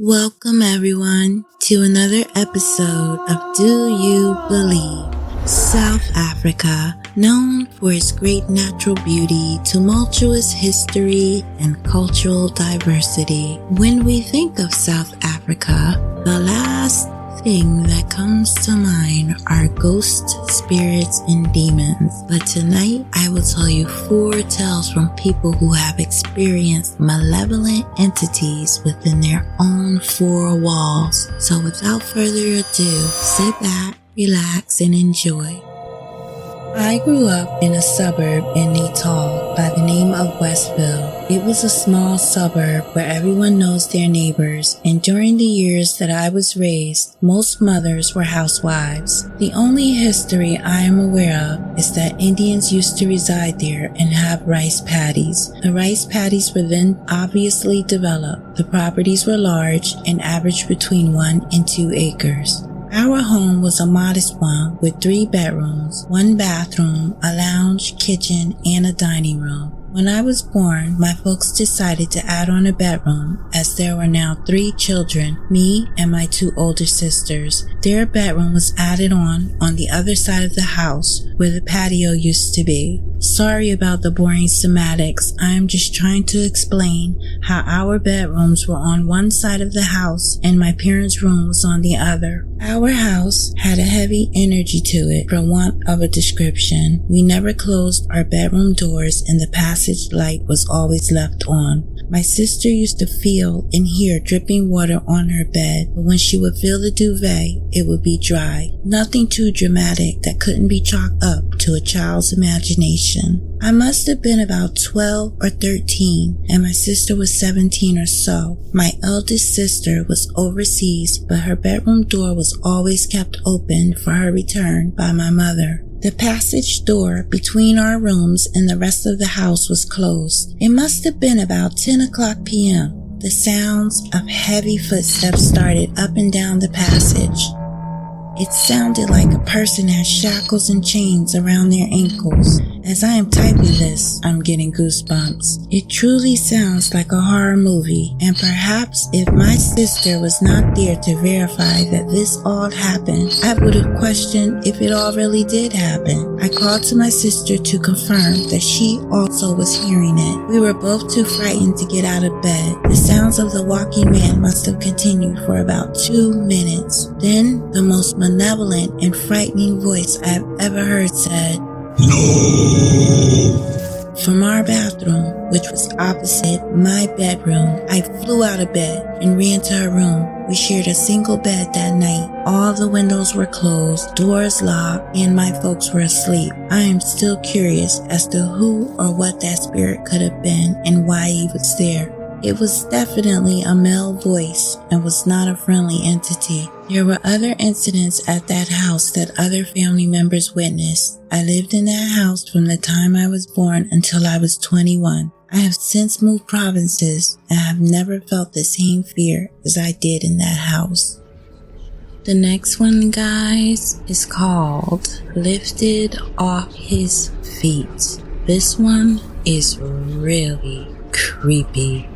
Welcome everyone to another episode of Do You Believe? South Africa, known for its great natural beauty, tumultuous history, and cultural diversity. When we think of South Africa, the last thing that comes to mind are ghosts, spirits, and demons. But tonight, I will tell you 4 tales from people who have experienced malevolent entities within their own 4 walls. So without further ado, sit back, relax, and enjoy. I grew up in a suburb in Natal by the name of Westville. It was a small suburb where everyone knows their neighbors, and during the years that I was raised, most mothers were housewives. The only history I am aware of is that Indians used to reside there and have rice paddies. The rice paddies were then obviously developed. The properties were large and averaged between 1 and 2 acres. Our home was a modest one with 3 bedrooms, 1 bathroom, a lounge, kitchen, and a dining room. When I was born, my folks decided to add on a bedroom as there were now 3 children, me and my 2 older sisters. Their bedroom was added on the other side of the house where the patio used to be. Sorry about the boring schematics. I am just trying to explain how our bedrooms were on one side of the house and my parents' room was on the other. Our house had a heavy energy to it, for want of a description. We never closed our bedroom doors and the passage light was always left on. My sister used to feel and hear dripping water on her bed, but when she would feel the duvet, it would be dry. Nothing too dramatic that couldn't be chalked up to a child's imagination. I must have been about 12 or 13, and my sister was 17 or so. My eldest sister was overseas, but her bedroom door was always kept open for her return by my mother. The passage door between our rooms and the rest of the house was closed. It must have been about 10 o'clock p.m. The sounds of heavy footsteps started up and down the passage. It sounded like a person had shackles and chains around their ankles. As I am typing this, I'm getting goosebumps. It truly sounds like a horror movie, and perhaps if my sister was not there to verify that this all happened, I would have questioned if it all really did happen. I called to my sister to confirm that she also was hearing it. We were both too frightened to get out of bed. The sounds of the walking man must have continued for about 2 minutes. Then, the most malevolent and frightening voice I've ever heard said, "No!" From our bathroom, which was opposite my bedroom, I flew out of bed and ran to her room. We shared a single bed that night. All the windows were closed, doors locked, and my folks were asleep. I am still curious as to who or what that spirit could have been and why he was there. It was definitely a male voice and was not a friendly entity. There were other incidents at that house that other family members witnessed. I lived in that house from the time I was born until I was 21. I have since moved provinces and have never felt the same fear as I did in that house. The next one, guys, is called Lifted Off His Feet. This one is really creepy.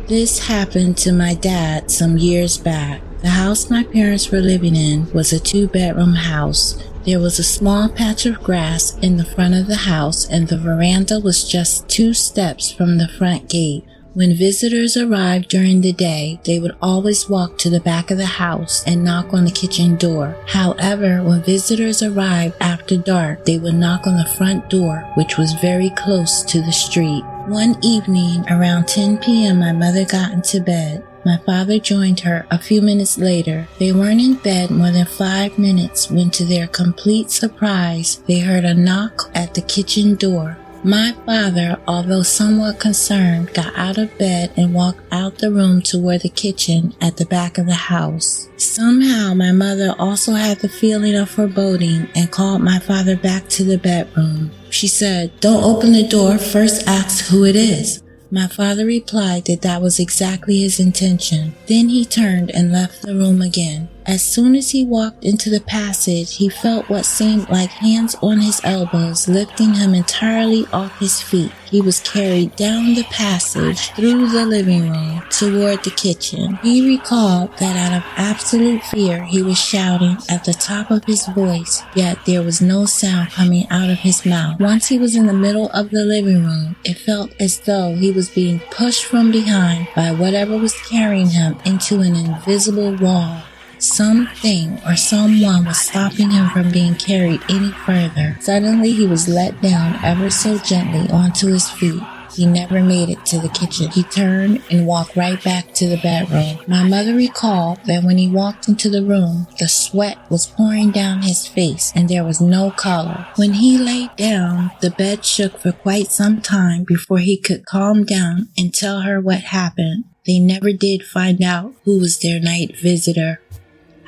This happened to my dad some years back. The house my parents were living in was a 2-bedroom house. There was a small patch of grass in the front of the house, and the veranda was just 2 steps from the front gate. When visitors arrived during the day, they would always walk to the back of the house and knock on the kitchen door. However, when visitors arrived after dark, they would knock on the front door, which was very close to the street. One evening, around 10 p.m., my mother got into bed. My father joined her a few minutes later. They weren't in bed more than 5 minutes when, to their complete surprise, they heard a knock at the kitchen door. My father, although somewhat concerned, got out of bed and walked out the room toward the kitchen at the back of the house. Somehow, my mother also had the feeling of foreboding and called my father back to the bedroom. She said, "Don't open the door, first ask who it is." My father replied that was exactly his intention. Then he turned and left the room again. As soon as he walked into the passage, he felt what seemed like hands on his elbows lifting him entirely off his feet. He was carried down the passage through the living room toward the kitchen. He recalled that out of absolute fear, he was shouting at the top of his voice, yet there was no sound coming out of his mouth. Once he was in the middle of the living room, it felt as though he was being pushed from behind by whatever was carrying him into an invisible wall. Something or someone was stopping him from being carried any further. Suddenly, he was let down ever so gently onto his feet. He never made it to the kitchen. He turned and walked right back to the bedroom. My mother recalled that when he walked into the room, the sweat was pouring down his face and there was no color. When he lay down, the bed shook for quite some time before he could calm down and tell her what happened. They never did find out who was their night visitor.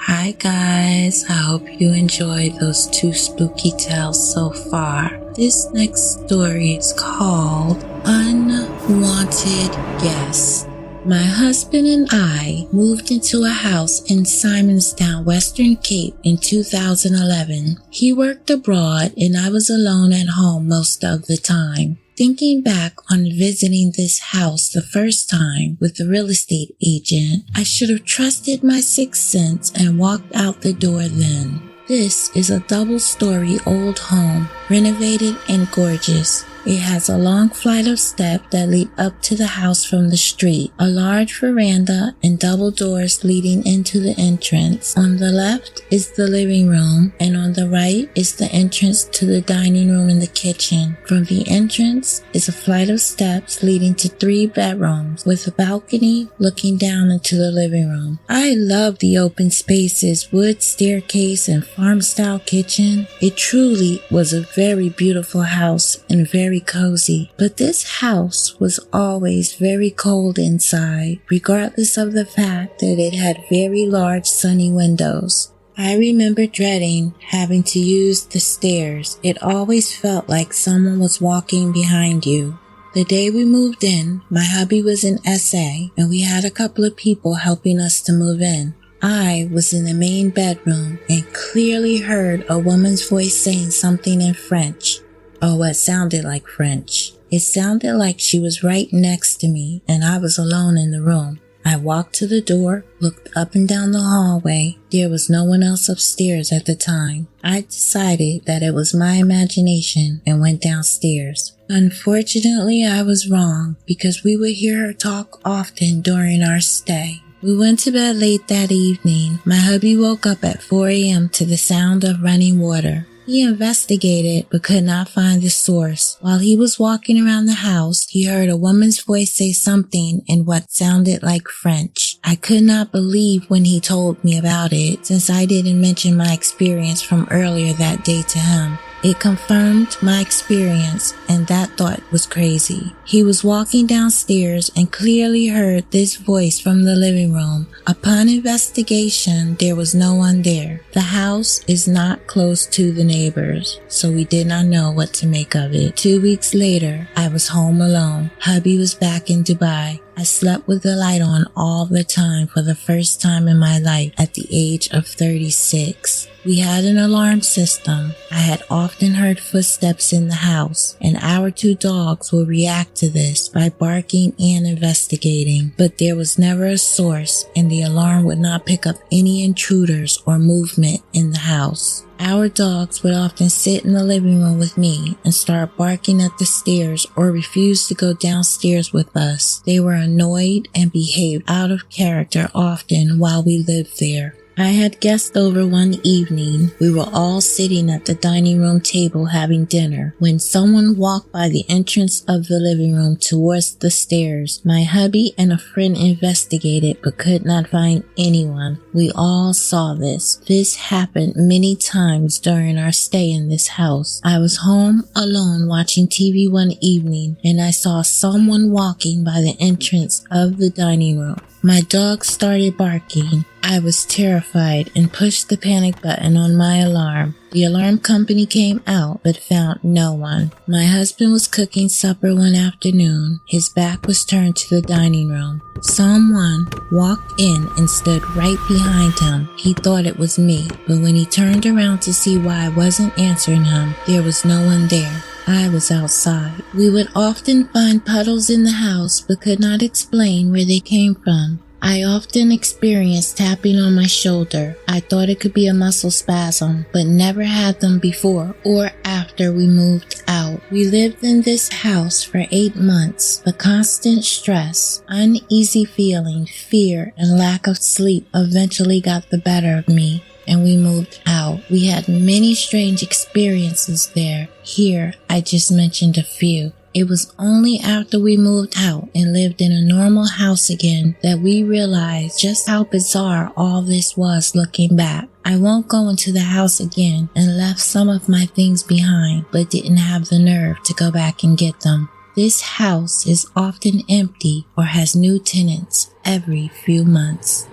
Hi guys, I hope you enjoyed those 2 spooky tales so far. This next story is called Unwanted Guests. My husband and I moved into a house in Simonstown, Western Cape in 2011. He worked abroad and I was alone at home most of the time. Thinking back on visiting this house the first time with the real estate agent, I should have trusted my sixth sense and walked out the door then. This is a double-story old home, renovated and gorgeous. It has a long flight of steps that lead up to the house from the street, a large veranda and double doors leading into the entrance. On the left is the living room and on the right is the entrance to the dining room and the kitchen. From the entrance is a flight of steps leading to 3 bedrooms with a balcony looking down into the living room. I love the open spaces, wood staircase and farm-style kitchen. It truly was a very beautiful house and very cozy, but this house was always very cold inside, regardless of the fact that it had very large sunny windows. I remember dreading having to use the stairs. It always felt like someone was walking behind you. The day we moved in, my hubby was in SA and we had a couple of people helping us to move in. I was in the main bedroom and clearly heard a woman's voice saying something in French. Oh, it sounded like French. It sounded like she was right next to me and I was alone in the room. I walked to the door, looked up and down the hallway. There was no one else upstairs at the time. I decided that it was my imagination and went downstairs. Unfortunately, I was wrong because we would hear her talk often during our stay. We went to bed late that evening. My hubby woke up at 4 a.m. to the sound of running water. He investigated but could not find the source. While he was walking around the house, he heard a woman's voice say something in what sounded like French. I could not believe when he told me about it, since I didn't mention my experience from earlier that day to him. It confirmed my experience, and that thought was crazy. He was walking downstairs and clearly heard this voice from the living room. Upon investigation, there was no one there. The house is not close to the neighbors, so we did not know what to make of it. 2 weeks later, I was home alone. Hubby was back in Dubai. I slept with the light on all the time for the first time in my life at the age of 36. We had an alarm system. I had often heard footsteps in the house, and our 2 dogs would react to this by barking and investigating. But there was never a source, and the alarm would not pick up any intruders or movement in the house. Our dogs would often sit in the living room with me and start barking at the stairs or refuse to go downstairs with us. They were annoyed and behaved out of character often while we lived there. I had guests over one evening. We were all sitting at the dining room table having dinner when someone walked by the entrance of the living room towards the stairs. My hubby and a friend investigated but could not find anyone. We all saw this. This happened many times during our stay in this house. I was home alone watching TV one evening and I saw someone walking by the entrance of the dining room. My dog started barking. I was terrified and pushed the panic button on my alarm. The alarm company came out but found no one. My husband was cooking supper one afternoon. His back was turned to the dining room. Someone walked in and stood right behind him. He thought it was me, but when he turned around to see why I wasn't answering him, there was no one there. I was outside. We would often find puddles in the house but could not explain where they came from. I often experienced tapping on my shoulder. I thought it could be a muscle spasm, but never had them before or after we moved out. We lived in this house for 8 months. The constant stress, uneasy feeling, fear, and lack of sleep eventually got the better of me, and we moved out. We had many strange experiences there. Here, I just mentioned a few. It was only after we moved out and lived in a normal house again that we realized just how bizarre all this was looking back. I won't go into the house again and left some of my things behind, but didn't have the nerve to go back and get them. This house is often empty or has new tenants every few months.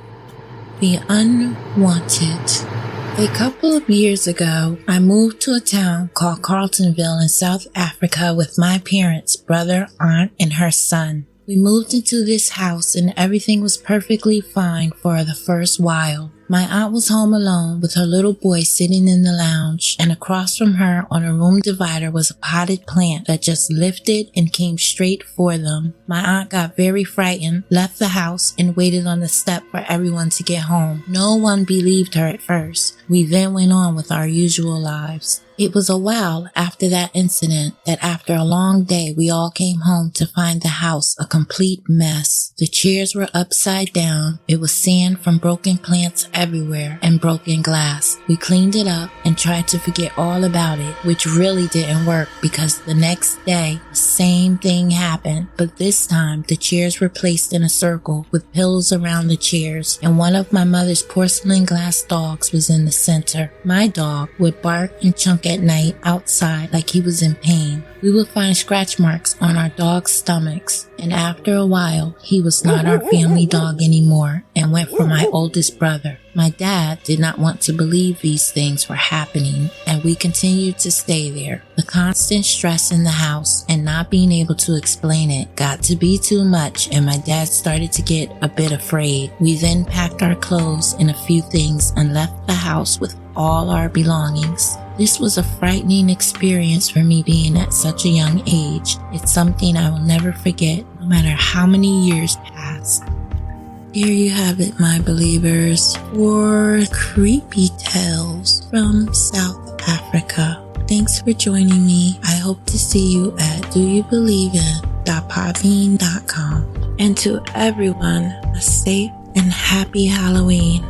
The Unwanted. A couple of years ago, I moved to a town called Carltonville in South Africa with my parents, brother, aunt, and her son. We moved into this house and everything was perfectly fine for the first while. My aunt was home alone with her little boy sitting in the lounge, and across from her on a room divider was a potted plant that just lifted and came straight for them. My aunt got very frightened, left the house, and waited on the step for everyone to get home. No one believed her at first. We then went on with our usual lives. It was a while after that incident that after a long day we all came home to find the house a complete mess. The chairs were upside down. It was sand from broken plants everywhere and broken glass. We cleaned it up and tried to forget all about it, which really didn't work because the next day the same thing happened, but this time the chairs were placed in a circle with pillows around the chairs, and one of my mother's porcelain glass dogs was in the center. My dog would bark and chunk at night outside like he was in pain. We would find scratch marks on our dog's stomachs, and after a while, he was not our family dog anymore and went for my oldest brother. My dad did not want to believe these things were happening, and we continued to stay there. The constant stress in the house and not being able to explain it got to be too much, and my dad started to get a bit afraid. We then packed our clothes and a few things and left the house with all our belongings. This was a frightening experience for me being at such a young age. It's something I will never forget, no matter how many years pass. Here you have it, my believers, 4 creepy tales from South Africa. Thanks for joining me. I hope to see you at doyoubelieveit.podbean.com. And to everyone, a safe and happy Halloween.